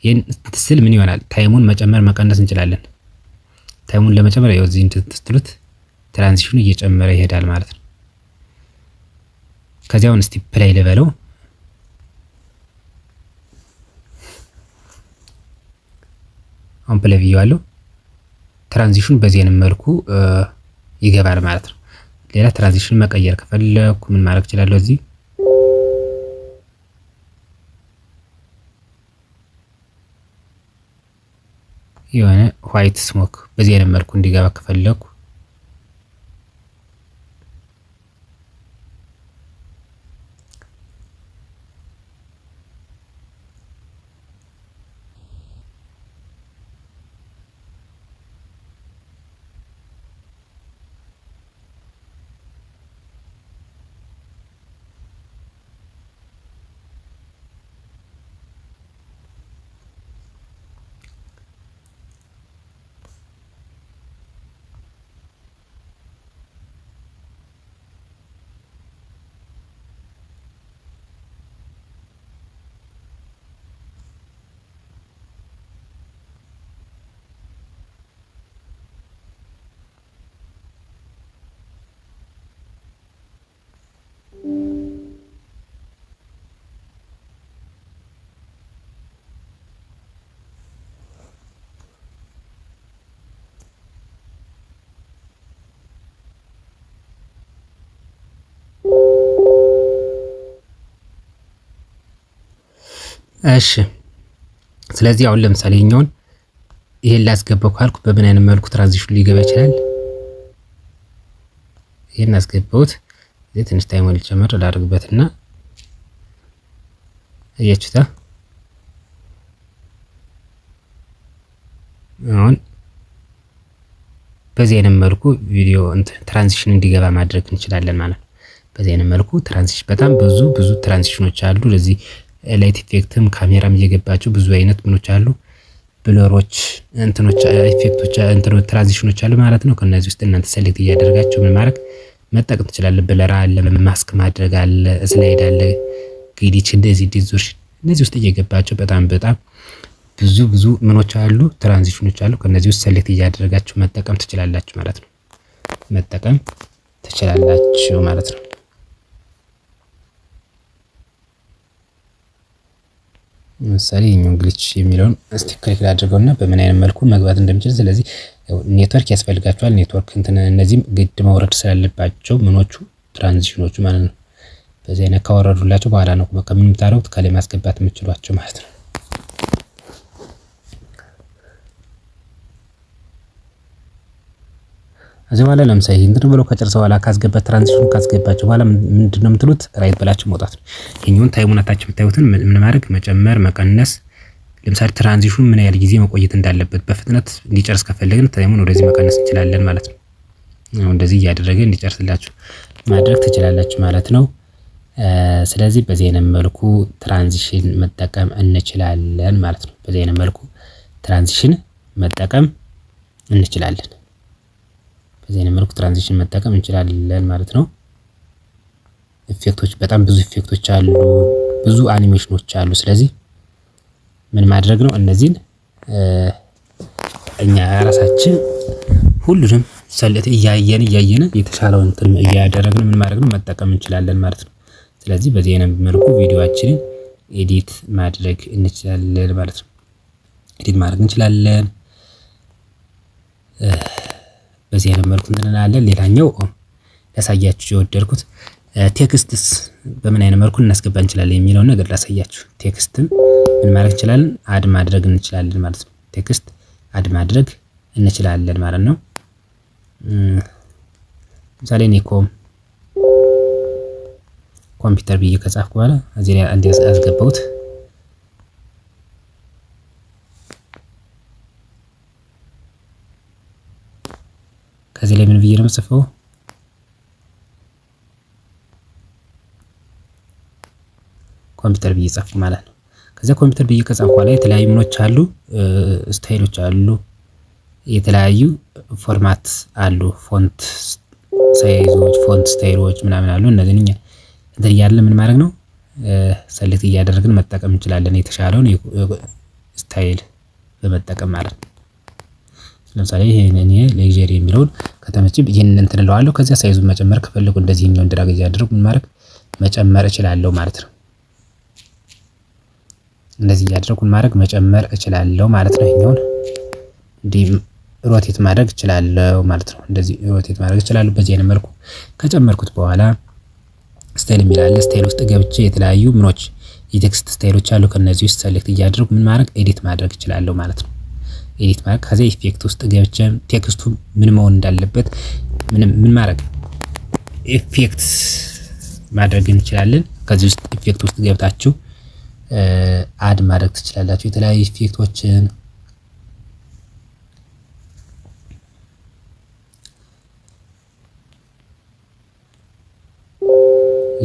ይሄን ስትስል ምን ይሆናል? ታይሙን መጨመር መቀነስ እንችላለን። ታይሙን ለመጨመር ያው እዚህ እንትትሉት ትራንዚሽኑ እየጨመረ ይሄዳል ማለት ነው። ከዚያውን እስቲ ፕሌይ ልበለው። አሁን ፕሌይ ብየዋለሁ። ትራንዚሽኑ በዚህ አይነት መልኩ ይገባል ማለት ነው። ሌላ ትራንዚሽን መቀየር ከፈለኩ ምን ማድረግ እችላለሁ? እዚህ የሆነ ዋይት ስሞክ በዚህ አይነት መልኩ እንዲገባ ከፈለኩ እሺ ስለዚህ አሁን ለምሳሌ ይሄን ላስገባው ካልኩ በምን አይነት መልኩ ትራንዚሽን ሊገባ ይችላል? ይሄን አስገባውት እዚህ ትንሽ ታይም ሊጨምር ላድርግበትና እያችሁታ አሁን በዚህ አይነት መልኩ ቪዲዮ ትራንዚሽን እንዲገባ ማድረግ እንችላለን ማለት ነው። በዚህ አይነት መልኩ ትራንዚሽን በጣም ብዙ ትራንዚሽኖች አሉ። ለዚህ ላይት ኢፌክትም ካሜራም እየገባቸው ብዙ አይነት ምኖች አሉ። ብለሮች ኢፌክቶች ትራንዚሽኖች አሉ ማለት ነው። ከነዚህ ውስጥ እናንተ ሴሌክት እያደረጋችሁ ምን ማድረግ መጠቀም ትችላላችሁ። ብለር አለ፣ ማስክ ማድረግ አለ፣ ስላይድ አለ፣ ግሊች እንደዚህ ዲዞርሽን እነዚህ ውስጥ እየገባቸው በጣም ብዙ ምኖች አሉ፣ ትራንዚሽኖች አሉ። ከነዚህ ውስጥ ሴሌክት እያደረጋችሁ መጠቀም ትችላላችሁ ማለት ነው። መጠቀም ትችላላችሁ ማለት ነው። ለምሳሌ ይሄኛው ግሊች የሚለውን እስቲ ክሊክ አድርገውና በምን አይነት መልኩ መግባት እንደምችል። ስለዚህ ኔትወርክ ያስፈልጋቸዋል። ኔትወርክ እነዚህም ግድ መውረድ ስላለባቸው ምኖቹ ትራንዚሽኖቹ ማለት ነው። በዚህ አይነት ካወረዱላቸው በኋላ ነው በቃ ምን የምታደርጉት ከላይ ማስገባት የምችሏቸው ማለት ነው። እዚህ በኋላ ለምሳሌ እንትን ብሎ ከጨረሰ በኋላ ካስገባት ትራንዚሽኑ ካስገባችሁ በኋላ ምንድነው የምትሉት? ራይት ብላችሁ መውጣት ነው። ይሄኛውን ታይሙን አታችሁ የምታዩትን ምን ማድረግ መጨመር፣ መቀነስ። ለምሳሌ ትራንዚሽኑ ምን ያህል ጊዜ መቆየት እንዳለበት በፍጥነት እንዲጨርስ ከፈለግን ታይሙን ወደዚህ መቀነስ እንችላለን ማለት ነው። እንደዚህ እያደረገ እንዲጨርስላችሁ ማድረግ ትችላላችሁ ማለት ነው። ስለዚህ በዚህ አይነት መልኩ ትራንዚሽን መጠቀም እንችላለን ማለት ነው። በዚህ አይነት መልኩ ትራንዚሽን መጠቀም እንችላለን። በዚህ አይነት መልኩ ትራንዚሽን መጠቀም እንችላለን ማለት ነው። ኢፌክቶች በጣም ብዙ ኢፌክቶች አሉ፣ ብዙ አኒሜሽኖች አሉ። ስለዚህ ምን ማድረግ ነው? እነዚህን እኛ ራሳችን ሁሉንም ሰልት እያየን የተሻለውን እንትን እያደረግን ምን ማድረግ ነው? መጠቀም እንችላለን ማለት ነው። ስለዚህ በዚህ አይነት መልኩ ቪዲዮአችንን ኤዲት ማድረግ እንችላለን ማለት ነው። ኤዲት ማድረግ እንችላለን። በዚህ አይነት መልኩ እንላለን። ሌላኛው ላሳያችሁ የወደድኩት ቴክስትስ በምን አይነት መልኩ እናስገባ እንችላለን የሚለውን ነገር ላሳያችሁ። ቴክስትም ምን ማድረግ እንችላለን? አድ ማድረግ እንችላለን ማለት ነው። ቴክስት አድ ማድረግ እንችላለን ማለት ነው። ለምሳሌ እኔ ኮምፒውተር ብዬ ከጻፍኩ በኋላ እዚህ ላይ አንድ ያስገባሁት ከዚህ ላይ ምን ብዬ ነው የምጽፈው? ኮምፒውተር ብዬ ጻፍኩ ማለት ነው። ከዚያ ኮምፒውተር ብዬ ከጻፍኩ በኋላ የተለያዩ ምኖች አሉ፣ ስታይሎች አሉ፣ የተለያዩ ፎርማት አሉ፣ ፎንት ሳይዞች፣ ፎንት ስታይሎች ምናምን አሉ። እነዚህን እኛ እንትን እያለ ምን ማድረግ ነው? ሰሌክት እያደረግን መጠቀም እንችላለን፣ የተሻለውን ስታይል በመጠቀም ማለት ነው። ለምሳሌ ይሄን እኔ ሌክዠሪ የሚለውን ከተመቸኝ ይሄንን እንትን እለዋለሁ። ከዚያ ሳይዙን መጨመር ከፈለኩ እንደዚህ ነው ድራግ እያደረኩ ምን ማድረግ መጨመር እችላለሁ ማለት ነው። እንደዚህ እያደረኩ ማድረግ መጨመር እችላለሁ ማለት ነው። ይሄኛውን እንዲህ ሮቴት ማድረግ እችላለሁ ማለት ነው። እንደዚህ ሮቴት ማድረግ እችላለሁ። በዚህ አይነት መልኩ ከጨመርኩት በኋላ ስታይል የሚላል ስታይል ውስጥ ገብቼ የተለያዩ ምኖች የቴክስት ስታይሎች አሉ። ከነዚህ ውስጥ ሰሌክት እያደረኩ ምን ማድረግ ኤዲት ማድረግ እችላለሁ ማለት ነው። ኤዲት ማድረግ። ከዚያ ኢፌክት ውስጥ ገብቼ ቴክስቱ ምን መሆን እንዳለበት ምን ማድረግ ኢፌክት ማድረግ እንችላለን። ከዚህ ውስጥ ኢፌክት ውስጥ ገብታችሁ አድ ማድረግ ትችላላችሁ የተለያዩ ኢፌክቶችን።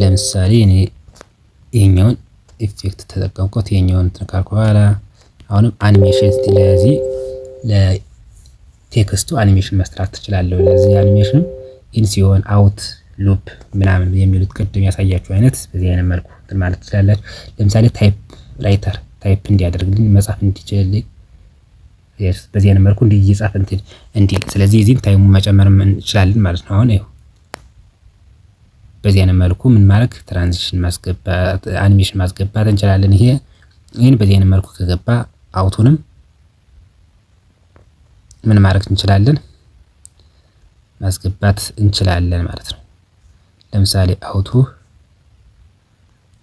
ለምሳሌ እኔ ይሄኛውን ኢፌክት ተጠቀምኩት። ይሄኛውን ተካልኩ በኋላ አሁንም አኒሜሽን ለዚህ ለቴክስቱ አኒሜሽን መስራት ትችላለሁ። ለዚህ አኒሜሽን ኢን ሲሆን አውት ሉፕ ምናምን የሚሉት ቅድም ያሳያችሁ አይነት በዚህ አይነት መልኩ ማለት ትችላላችሁ። ለምሳሌ ታይፕ ራይተር ታይፕ እንዲያደርግልኝ መጻፍ እንዲችልልኝ በዚህ አይነት መልኩ እንዲጻፍ እንዲል ስለዚህ እዚህን ታይሙ መጨመር እንችላለን ማለት ነው። አሁን ይኸው በዚህ አይነት መልኩ ምን ማድረግ ትራንዚሽን ማስገባት አኒሜሽን ማስገባት እንችላለን። ይሄን በዚህ አይነት መልኩ ከገባ አውቱንም ምን ማድረግ እንችላለን ማስገባት እንችላለን ማለት ነው። ለምሳሌ አውቱ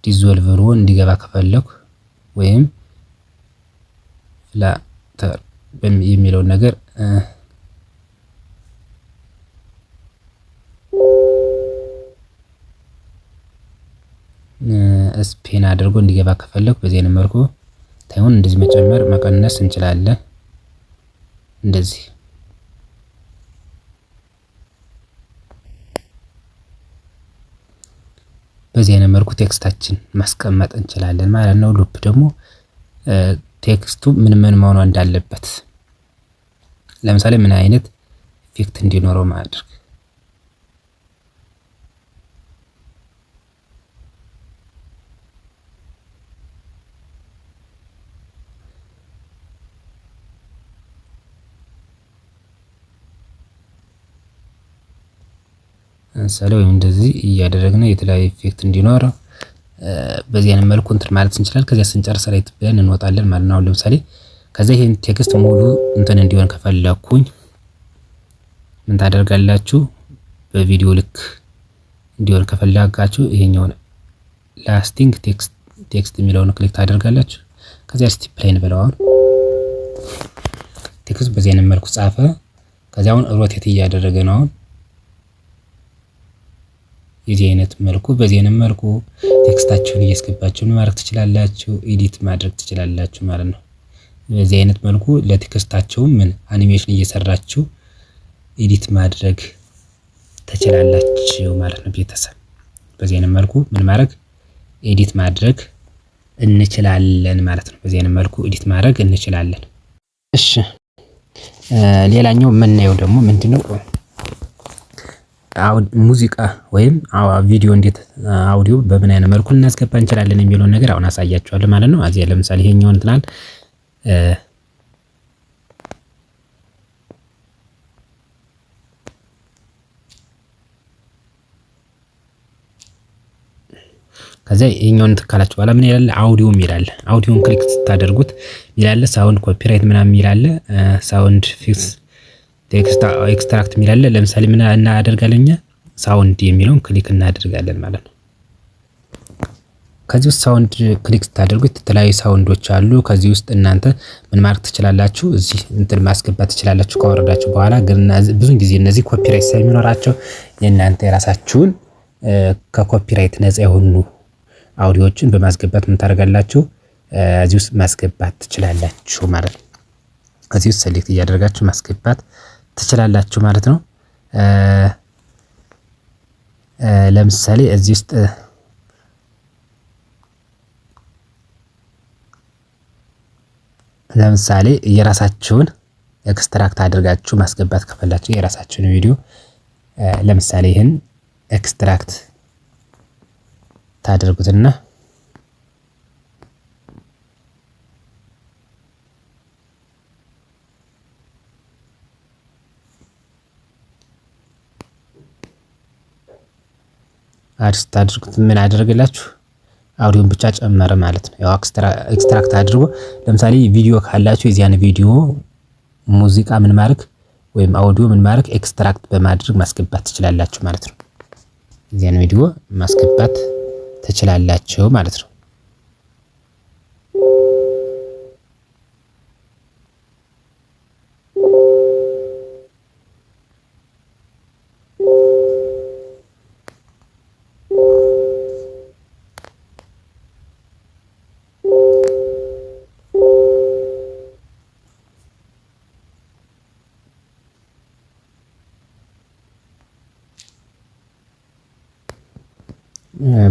ዲዞልቨሩ እንዲገባ ከፈለኩ ወይም ፍላተር የሚለው ነገር ስፔን አድርጎ እንዲገባ ከፈለኩ በዚህ አይነት መልኩ ታይሙን እንደዚህ መጨመር መቀነስ እንችላለን። እንደዚህ በዚህ አይነት መልኩ ቴክስታችን ማስቀመጥ እንችላለን ማለት ነው። ሉፕ ደግሞ ቴክስቱ ምን መሆን እንዳለበት ለምሳሌ ምን አይነት ኢፌክት እንዲኖረው ማድረግ ለምሳሌ ወይም እንደዚህ እያደረግን የተለያየ ኢፌክት እንዲኖረው በዚህ አይነት መልኩ እንትን ማለት እንችላለን። ከዚያ ስንጨርስ ራይት ብለን እንወጣለን ማለት ነው። ለምሳሌ ከዛ ይሄን ቴክስት ሙሉ እንትን እንዲሆን ከፈለኩኝ ምን ታደርጋላችሁ? በቪዲዮ ልክ እንዲሆን ከፈለጋችሁ ይሄኛውን ላስቲንግ ቴክስት የሚለውን ክሊክ ታደርጋላችሁ። ከዚያ ስቲፕ ላይ እንበለው። አሁን ቴክስት በዚህ አይነት መልኩ ጻፈ። ከዚያ አሁን ሮቴት እያደረገ ነው። አሁን የዚህ አይነት መልኩ በዚህ አይነት መልኩ ቴክስታችሁን እያስገባችሁ ማድረግ ትችላላችሁ፣ ኤዲት ማድረግ ትችላላችሁ ማለት ነው። በዚህ አይነት መልኩ ለቴክስታችሁ ምን አኒሜሽን እየሰራችሁ ኤዲት ማድረግ ትችላላችሁ ማለት ነው። ቤተሰብ በዚህ አይነት መልኩ ምን ማድረግ ኤዲት ማድረግ እንችላለን ማለት ነው። በዚህ አይነት መልኩ ኤዲት ማድረግ እንችላለን። እሺ ሌላኛው የምናየው ደግሞ ምንድነው? ሙዚቃ ወይም ቪዲዮ እንዴት አውዲዮ በምን አይነት መልኩ ልናስገባ እንችላለን የሚለውን ነገር አሁን አሳያችኋለሁ ማለት ነው። እዚህ ለምሳሌ ይሄኛውን እንትናል ከዛ ይሄኛውን ተካላችሁ በኋላ ምን ይላል? አውዲዮ ይላል። አውዲዮን ክሊክ ስታደርጉት ይላል ሳውንድ ኮፒራይት ምናምን ይላል። ሳውንድ ፊክስ ቴክስት ኤክስትራክት ይላል። ለምሳሌ ምን እናደርጋለን? ሳውንድ የሚለውን ክሊክ እናደርጋለን ማለት ነው። ከዚህ ውስጥ ሳውንድ ክሊክ ስታደርጉት የተለያዩ ሳውንዶች አሉ። ከዚህ ውስጥ እናንተ ምን ማድረግ ትችላላችሁ? እዚህ እንትን ማስገባት ትችላላችሁ ካወረዳችሁ በኋላ። ግን ብዙ ጊዜ እነዚህ ኮፒራይት ስለሚኖራቸው የእናንተ የራሳችሁን ከኮፒራይት ነፃ የሆኑ አውዲዮዎችን በማስገባት ምን ታደርጋላችሁ? እዚህ ውስጥ ማስገባት ትችላላችሁ ማለት ነው። እዚህ ውስጥ ሴሌክት እያደረጋችሁ ማስገባት ትችላላችሁ ማለት ነው። ለምሳሌ እዚህ ውስጥ ለምሳሌ የራሳችሁን ኤክስትራክት አድርጋችሁ ማስገባት ከፈላችሁ የራሳችሁን ቪዲዮ ለምሳሌ ይሄን ኤክስትራክት ታደርጉትና አድስት አድርጉት። ምን አደረገላችሁ? አውዲዮን ብቻ ጨመረ ማለት ነው። ያው ኤክስትራክት አድርጎ ለምሳሌ ቪዲዮ ካላችሁ የዚያን ቪዲዮ ሙዚቃ ምን ማድረግ ወይም አውዲዮ ምን ማድረግ ኤክስትራክት በማድረግ ማስገባት ትችላላችሁ ማለት ነው። የዚያን ቪዲዮ ማስገባት ትችላላችሁ ማለት ነው።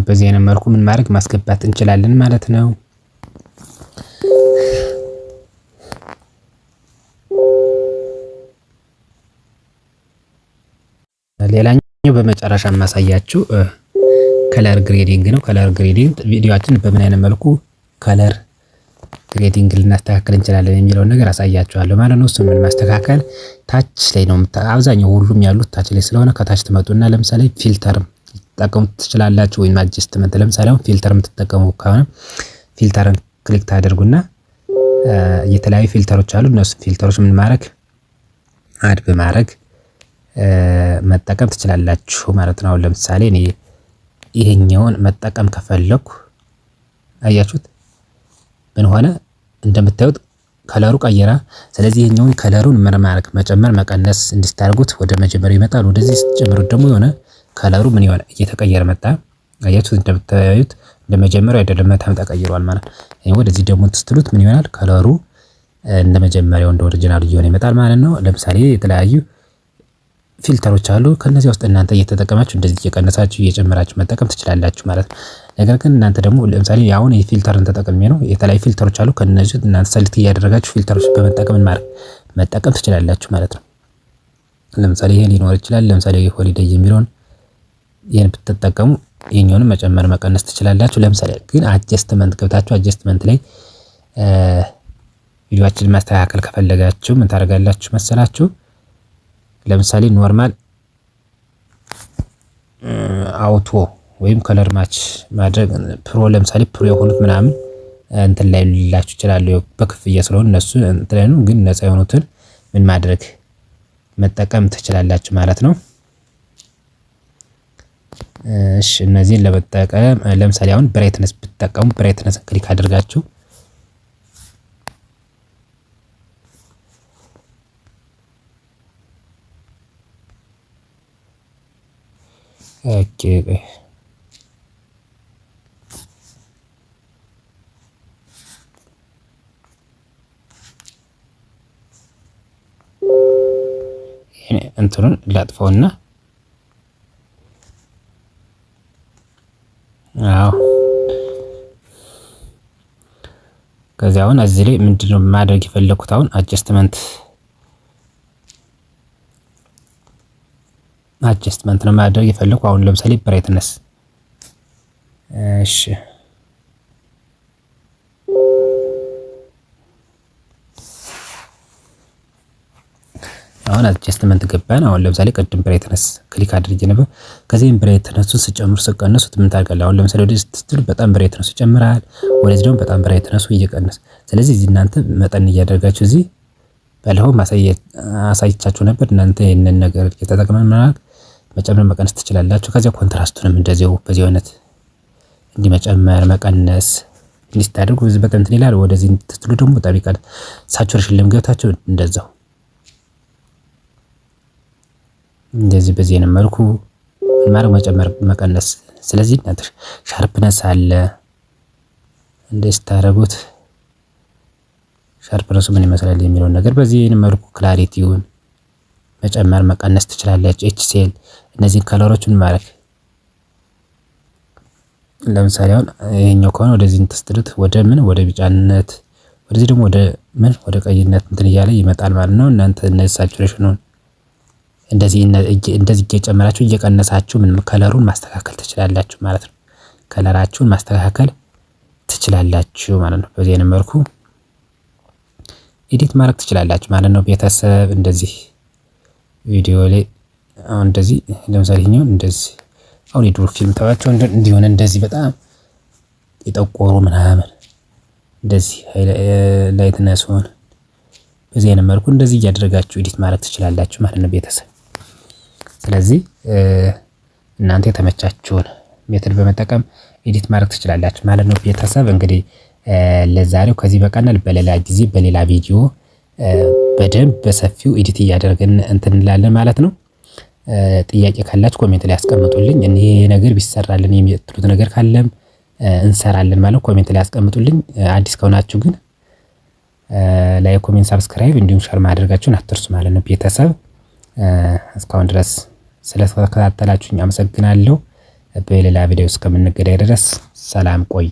በዚህ አይነት መልኩ ምን ማድረግ ማስገባት እንችላለን ማለት ነው። ሌላኛው በመጨረሻ የማሳያችሁ ከለር ግሬዲንግ ነው። ከለር ግሬዲንግ ቪዲዮአችን በምን አይነት መልኩ ከለር ግሬዲንግ ልናስተካክል እንችላለን የሚለውን ነገር አሳያችኋለሁ ማለት ነው። እሱን ምን ማስተካከል ታች ላይ ነው። አብዛኛው ሁሉም ያሉት ታች ላይ ስለሆነ ከታች ትመጡና ለምሳሌ ፊልተር ልትጠቀሙ ትችላላችሁ፣ ወይም አጀስትመንት። ለምሳሌ አሁን ፊልተር የምትጠቀሙ ከሆነ ፊልተርን ክሊክ ታደርጉና የተለያዩ ፊልተሮች አሉ። እነሱ ፊልተሮች ምን ማድረግ አድ በማድረግ መጠቀም ትችላላችሁ ማለት ነው። አሁን ለምሳሌ እኔ ይሄኛውን መጠቀም ከፈለኩ አያችሁት ምን ሆነ? እንደምታዩት ከለሩ ቀየራ። ስለዚህ ይሄኛውን ከለሩን ምን ማድረግ መጨመር መቀነስ እንዲስታርጉት ወደ መጀመሪያው ይመጣል። ወደዚህ ስትጨምሩት ደግሞ የሆነ ከለሩ ምን ይሆናል? እየተቀየረ መጣ። አያችሁት? እንደምታዩት እንደመጀመሪያው አይደለም፣ በጣም ተቀይሯል ማለት ነው። ወደዚህ ደግሞ ትስትሉት ምን ይሆናል? ከለሩ እንደመጀመሪያው እንደ ኦሪጂናል እየሆነ ይመጣል ማለት ነው። ለምሳሌ የተለያዩ ፊልተሮች አሉ። ከነዚህ ውስጥ እናንተ እየተጠቀማችሁ እንደዚህ እየቀነሳችሁ እየጨመራችሁ መጠቀም ትችላላችሁ ማለት ነው። ነገር ግን እናንተ ደግሞ ለምሳሌ አሁን የፊልተርን ተጠቅሜ ነው። የተለያዩ ፊልተሮች አሉ። ከነዚህ እናንተ ሰልክት እያደረጋችሁ ፊልተሮች በመጠቀም መጠቀም ትችላላችሁ ማለት ነው። ለምሳሌ ይሄ ሊኖር ይችላል። ለምሳሌ ሆሊዴይ የሚለውን ይሄን ብትጠቀሙ ይሄኛውንም መጨመር መቀነስ ትችላላችሁ። ለምሳሌ ግን አጀስትመንት ገብታችሁ አጀስትመንት ላይ ቪዲዮአችንን ማስተካከል ከፈለጋችሁ ምን ታደርጋላችሁ መሰላችሁ? ለምሳሌ ኖርማል አውቶ ወይም ከለር ማች ማድረግ ፕሮ፣ ለምሳሌ ፕሮ የሆኑት ምናምን እንትን ላይ ሊላችሁ ይችላል። በክፍያ ስለሆነ እነሱ እንትን ላይ ነው። ግን ነፃ የሆኑትን ምን ማድረግ መጠቀም ትችላላችሁ ማለት ነው። እሺ እነዚህን ለመጠቀም ለምሳሌ አሁን ብራይትነስ ብትጠቀሙ ብራይትነስ ክሊክ አድርጋችሁ ኦኬ እንትኑን ላጥፈውና ከዚያ አሁን እዚህ ላይ ምንድነው ማድረግ የፈለኩት? አሁን አጀስትመንት ነው ማድረግ የፈለኩ። አሁን ለምሳሌ ብራይትነስ እሺ አሁን አጀስትመንት ገባን። አሁን ለምሳሌ ቅድም ብራይትነስ ክሊክ አድርጌ ነበር። ከዚህም ብራይትነሱን ስጨምሩ ስቀነሱት ምን ታደርጋላችሁ? አሁን ለምሳሌ ወደዚህ ስትሉ በጣም ብራይትነሱ ይጨምራል፣ ወደዚህ ደግሞ በጣም ብራይትነሱ እየቀነሰ። ስለዚህ እዚህ እናንተ መጠን እያደረጋችሁ እዚህ ባለፈው አሳይቻችሁ ነበር። እናንተ ይሄንን ነገር እየተጠቀመን ማለት መጨመር መቀነስ ትችላላችሁ። ከዚያ ኮንትራስቱንም እንደዚሁ በዚህ አይነት እንዲህ መጨመር መቀነስ እንዲስታደርጉ እዚህ በጣም እንትን ይላል። ወደዚህ ስትሉ ደግሞ በጣም ይቀር። ሳቹሬሽን ለምገብታችሁ እንደዛው እንደዚህ በዚህ አይነት መልኩ ማድረግ መጨመር መቀነስ። ስለዚህ እናንተ ሻርፕነስ አለ እንደዚህ ታደርጉት። ሻርፕነሱ ምን ይመስላል የሚለውን ነገር በዚህ አይነት መልኩ ክላሪቲውን መጨመር መቀነስ ትችላላችሁ። ኤችሲኤል እነዚህን ከለሮችን ማድረግ ለምሳሌ አሁን ይሄኛው ከሆነ ወደዚህ እንትስትሉት ወደ ምን ወደ ቢጫነት፣ ወደዚህ ደግሞ ወደ ምን ወደ ቀይነት እንትን እያለ ይመጣል ማለት ነው። እናንተ እነዚህ ሳቹሬሽኑን እንደዚህ እየጨመራችሁ እየቀነሳችሁ ምን ከለሩን ማስተካከል ትችላላችሁ ማለት ነው። ከለራችሁን ማስተካከል ትችላላችሁ ማለት ነው። በዚህ አይነት መልኩ ኤዲት ማድረግ ትችላላችሁ ማለት ነው። ቤተሰብ እንደዚህ ቪዲዮ ላይ አሁን እንደዚህ ለምሳሌ ይሄኛውን እንደዚህ አሁን የድሮ ፊልም ታዋቸው እንዲሆነ እንደዚህ በጣም የጠቆሩ ምናምን እንደዚህ ላይትነሱን በዚህ አይነት መልኩ እንደዚህ እያደረጋችሁ ኤዲት ማድረግ ትችላላችሁ ማለት ነው ቤተሰብ። ስለዚህ እናንተ የተመቻችሁን ሜተድ በመጠቀም ኤዲት ማድረግ ትችላላችሁ ማለት ነው ቤተሰብ። እንግዲህ ለዛሬው ከዚህ በቃናል። በሌላ ጊዜ በሌላ ቪዲዮ በደንብ በሰፊው ኤዲት እያደረግን እንትን እንላለን ማለት ነው። ጥያቄ ካላችሁ ኮሜንት ላይ አስቀምጡልኝ። እኔ ነገር ቢሰራልን የሚጥሉት ነገር ካለም እንሰራለን ማለት ኮሜንት ላይ አስቀምጡልኝ። አዲስ ከሆናችሁ ግን ላይክ፣ ኮሜንት፣ ሰብስክራይብ እንዲሁም ሼር ማድረጋችሁን አትርሱ ማለት ነው ቤተሰብ። እስካሁን ድረስ ስለተከታተላችሁኝ አመሰግናለሁ። በሌላ ቪዲዮ እስከምንገናኝ ድረስ ሰላም ቆዩ።